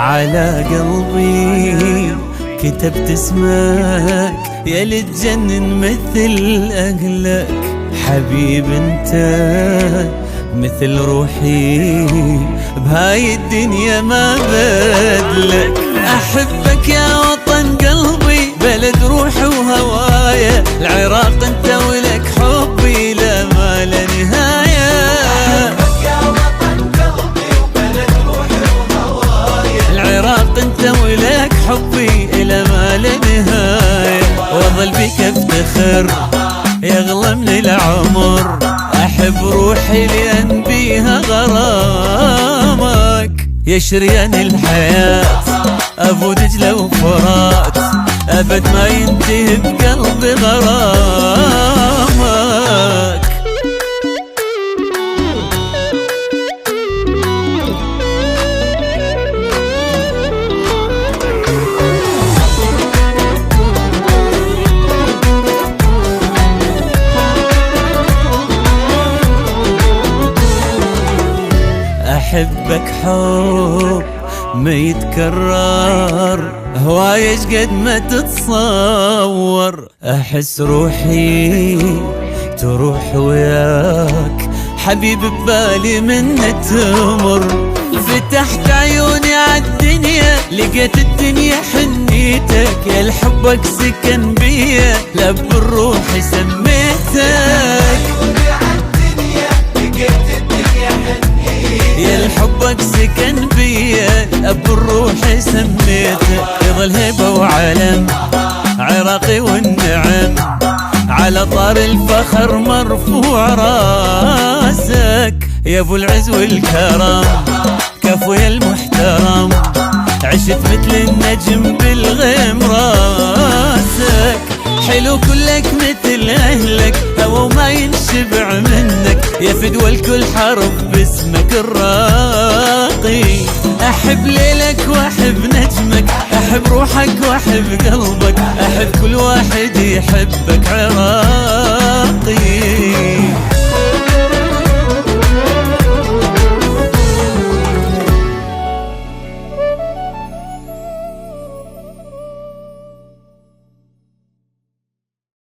على قلبي كتبت اسمك يا اللي تجنن مثل أهلك. حبيب انت مثل روحي بهاي الدنيا ما بدلك. أحبك يا وطن قلبي بلد روحي وهوايا، العراق انت ولك حبي لا ما لا نهاية. أحبك يا وطن قلبي وبلد روحي وهوايا، العراق انت ولك حبي إلى ما لا نهاية. واظل بك افتخر يغلى من العمر، احب روحي لان بيها غرامك. يا شريان الحياة ابو دجلة وفرات، ابد ما ينتهي بقلبي غرامك. أحبك حب ما يتكرر، هوايش قد ما تتصور. أحس روحي تروح وياك حبيب ببالي من تمر. فتحت عيوني عالدنيا لقيت الدنيا حنيتك، يا لحبك سكن بيا لب الروح سميتك. يا لحبك سكن بيا ابو الروح سميته. يظل هيبة وعلم عراقي والنعم، على طار الفخر مرفوع راسك. يا ابو العز والكرم كفو يا المحترم، عشت مثل النجم بالغيم راسك. حلو كلك مثل اهلك هو ما ينشبع منك، يا فدوى الكل حرف باسمك الراقي. احب ليلك واحب نجمك، احب روحك واحب قلبك، احب كل واحد يحبك عراقي.